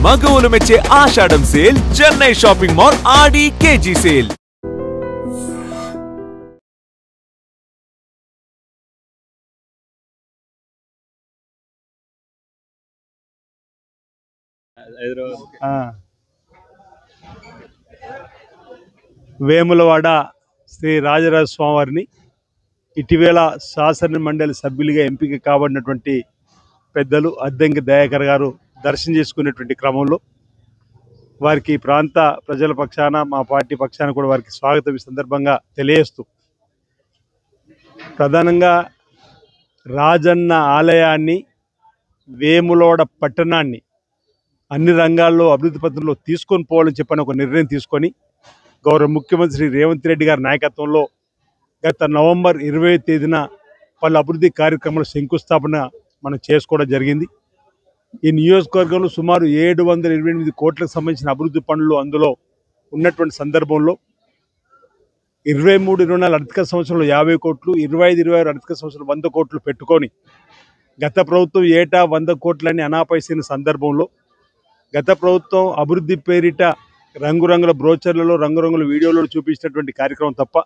మగవులు మెచ్చే ఆషాఢం sale Chennai shopping mall ఆడి KG sale. Vemulawada Shri Rajaraja స్వామివారిని ఇటీవల శాసన మండలి సభ్యులుగా ఎంపిక కాబడినటువంటి పెద్దలు అద్దంకి దయాకర్ గారు దర్శనం చేసుకునేటువంటి క్రమంలో వారికి ప్రాంత ప్రజల పక్షాన మా పార్టీ పక్షాన కూడా వారికి స్వాగతం ఈ సందర్భంగా తెలియజేస్తూ, ప్రధానంగా రాజన్న ఆలయాన్ని, వేములవాడ పట్టణాన్ని అన్ని రంగాల్లో అభివృద్ధి పథంలో తీసుకొని పోవాలని చెప్పని ఒక నిర్ణయం తీసుకొని గౌరవ ముఖ్యమంత్రి శ్రీ రేవంత్ రెడ్డి గారి నాయకత్వంలో గత నవంబర్ 20వ తేదీన పలు అభివృద్ధి కార్యక్రమాల శంకుస్థాపన మనం చేసుకోవడం జరిగింది. ఈ నియోజకవర్గంలో సుమారు 728 కోట్లకు సంబంధించిన అభివృద్ధి పనులు అందులో ఉన్నటువంటి సందర్భంలో 23-24 ఆర్థిక సంవత్సరంలో 50 కోట్లు, 25-26 ఆర్థిక సంవత్సరంలో 100 కోట్లు పెట్టుకొని గత ప్రభుత్వం ఏటా 100 కోట్లని అనాపైసిన సందర్భంలో గత ప్రభుత్వం అభివృద్ధి పేరిట రంగురంగుల బ్రోచర్లలో, రంగురంగుల వీడియోలలో చూపించినటువంటి కార్యక్రమం తప్ప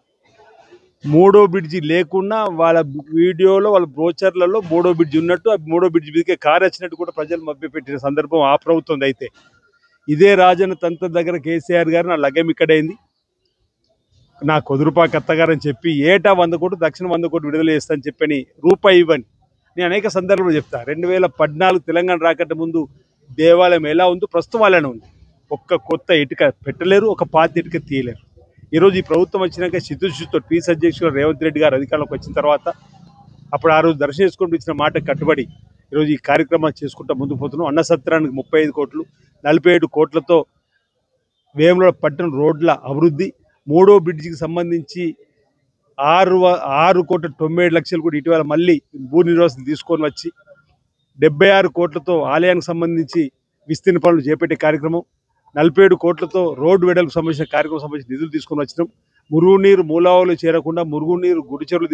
మూడో బ్రిడ్జి లేకుండా వాళ్ళ వీడియోలో, వాళ్ళ బ్రోచర్లలో మూడో బ్రిడ్జి ఉన్నట్టు, ఆ మూడో బ్రిడ్జి మీదకే కారు వచ్చినట్టు కూడా ప్రజలు మభ్యపెట్టిన సందర్భం ఆ ప్రభుత్వం. అయితే ఇదే రాజన్న తంత్ర దగ్గర కేసీఆర్ గారు నా లగం ఇక్కడైంది, నా కొదురుపాక అత్తగారని చెప్పి ఏటా 100 కోట్లు, దక్షిణ 100 కోట్లు విడుదల చేస్తానని చెప్పని రూపాయి ఇవ్వని నేను అనేక సందర్భంలో చెప్తా. 2014 తెలంగాణ రాకట ముందు దేవాలయం ఎలా ఉందో ప్రస్తుతం అలానే ఉంది. ఒక్క కొత్త ఇటుక పెట్టలేరు, ఒక పాత ఇటుక తీయలేరు. ఈరోజు ఈ ప్రభుత్వం వచ్చినాక చిత్తశుద్ధితో పీస్ అధ్యక్షుడు రేవంత్ రెడ్డి గారు అధికారంలోకి వచ్చిన తర్వాత అప్పుడు ఆ రోజు దర్శనం చేసుకుంటూ ఇచ్చిన మాట కట్టుబడి ఈరోజు ఈ కార్యక్రమాలు చేసుకుంటూ ముందుకు పోతున్నాం. అన్న సత్రానికి 35 కోట్లు, 47 కోట్లతో వేములవాడ పట్టణ రోడ్ల అభివృద్ధి, మూడో బ్రిడ్జికి సంబంధించి 6,97,00,000 కూడా ఇటీవల మళ్ళీ భూ నిర్వాసన తీసుకొని వచ్చి 76 కోట్లతో ఆలయానికి సంబంధించి విస్తీర్ణ పనులు చేపట్టే కార్యక్రమం, 47 కోట్లతో రోడ్డు వెడల్పు సంబంధించిన కార్యక్రమం సంబంధించి నిధులు తీసుకొని వచ్చినాం. మురుగునీరు మూలావులు చేరకుండా మురుగునీరు గుడిచెరులు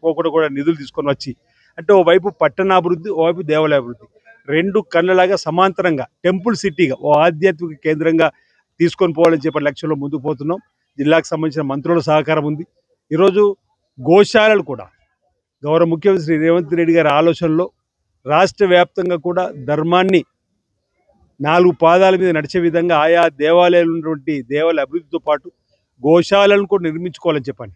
పోకుండా కూడా నిధులు తీసుకొని వచ్చి, అంటే ఓవైపు పట్టణాభివృద్ధి, ఓవైపు దేవాలయాభివృద్ధి, రెండు కళ్ళలాగా సమాంతరంగా టెంపుల్ సిటీగా ఓ ఆధ్యాత్మిక కేంద్రంగా తీసుకొని పోవాలని చెప్పే లక్ష్యంలో ముందుకు పోతున్నాం. జిల్లాకు సంబంధించిన మంత్రుల సహకారం ఉంది. ఈరోజు గోశాలలు కూడా గౌరవ ముఖ్యమంత్రి శ్రీ రేవంత్ రెడ్డి గారి ఆలోచనలో రాష్ట్ర వ్యాప్తంగా కూడా ధర్మాన్ని 4 పాదాల మీద నడిచే విధంగా ఆయా దేవాలయాలు ఉన్నటువంటి దేవాలయ అభివృద్ధితో పాటు గోశాలను కూడా నిర్మించుకోవాలని చెప్పండి.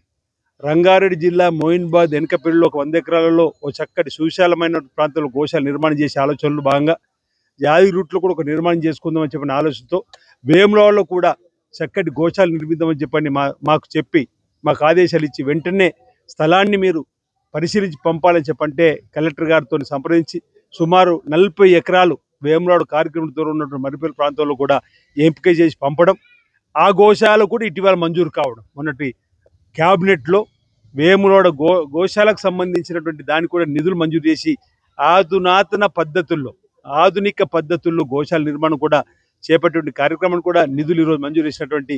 రంగారెడ్డి జిల్లా మోయిన్బాద్ వెనకపల్లిలో ఒక 100 ఎకరాలలో ఓ చక్కటి సువిశాలమైన ప్రాంతంలో గోశాల నిర్మాణం చేసే ఆలోచనలు భాగంగా యాదగిరి రూట్లో కూడా ఒక నిర్మాణం చేసుకుందామని చెప్పిన ఆలోచనతో వేములవాడలో కూడా చక్కటి గోశాల నిర్మిద్దామని చెప్పండి మాకు చెప్పి మాకు ఆదేశాలు ఇచ్చి వెంటనే స్థలాన్ని మీరు పరిశీలించి పంపాలని చెప్పంటే కలెక్టర్ గారితో సంప్రదించి సుమారు 40 ఎకరాలు వేములవాడ కార్యక్రమం దూరం ఉన్నటువంటి మరిపల్లి ప్రాంతంలో కూడా ఎంపిక చేసి పంపడం, ఆ గోశాల కూడా ఇటీవల మంజూరు కావడం, మొన్నటి క్యాబినెట్లో వేములవాడ గోశాలకు సంబంధించినటువంటి దానికి కూడా నిధులు మంజూరు చేసి ఆధునిక పద్ధతుల్లో గోశాల నిర్మాణం కూడా చేపట్టే కార్యక్రమం కూడా నిధులు ఈరోజు మంజూరు చేసినటువంటి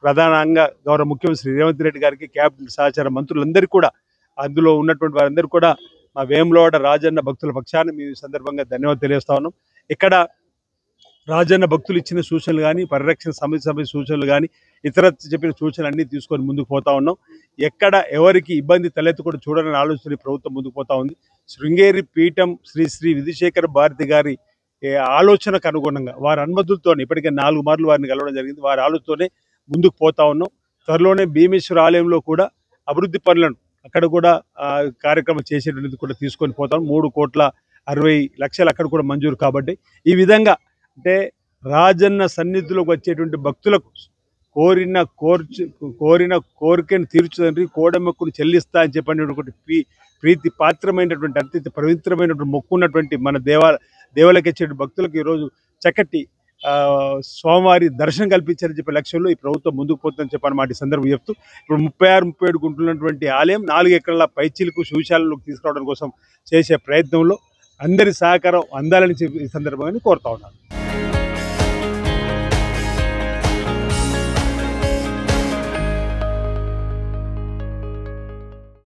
ప్రధానంగా గౌరవ ముఖ్యమంత్రి శ్రీ రేవంత్ రెడ్డి గారికి, క్యాబినెట్ సహచార మంత్రులందరికీ కూడా, అందులో ఉన్నటువంటి వారందరూ కూడా మా వేములవాడ రాజన్న భక్తుల పక్షాన్ని మీ సందర్భంగా ధన్యవాదాలు తెలియజేస్తా ఉన్నాం. ఇక్కడ రాజన్న భక్తులు ఇచ్చిన సూచనలు కానీ, పరిరక్షణ సమితి సూచనలు కానీ, ఇతర చెప్పిన సూచనలు అన్నీ తీసుకొని ముందుకు పోతా ఉన్నాం. ఎక్కడ ఎవరికి ఇబ్బంది తలెత్తకుండా చూడాలని ఆలోచన ప్రభుత్వం ముందుకు పోతా ఉంది. శృంగేరి పీఠం శ్రీ శ్రీ విధుశేఖర భారతి గారి ఆలోచనకు అనుగుణంగా వారి అనుమతులతో ఇప్పటికే 4 మార్లు వారిని కలవడం జరిగింది. వారి ఆలోచనతోనే ముందుకు పోతా ఉన్నాం. త్వరలోనే భీమేశ్వర ఆలయంలో కూడా అభివృద్ధి పనులను అక్కడ కూడా కార్యక్రమం చేసేటువంటిది కూడా తీసుకొని పోతాం. 3,60,00,000 అక్కడ కూడా మంజూరు కాబట్టి ఈ విధంగా అంటే రాజన్న సన్నిధిలోకి వచ్చేటువంటి భక్తులకు కోరిన కోరికను తీర్చుదండి, కోడమెక్కును చెల్లిస్తా అని చెప్పండి ఒకటి ప్రీతి పాత్రమైనటువంటి అత్యంత పవిత్రమైనటువంటి మొక్కు ఉన్నటువంటి మన దేవాలయకి వచ్చే భక్తులకు ఈరోజు చక్కటి స్వామివారి దర్శనం కల్పించారని చెప్పే లక్ష్యంలో ఈ ప్రభుత్వం ముందుకు పోతుందని చెప్పని మాట సందర్భం చెప్తూ, ఇప్పుడు 36-37 గుంటున్నటువంటి ఆలయం 4 ఎకరాల పైచీలకు శివశాలలోకి తీసుకురావడం కోసం చేసే ప్రయత్నంలో అందరి సహకారం అందాలని ఈ సందర్భంగా కోరుతా ఉన్నాను.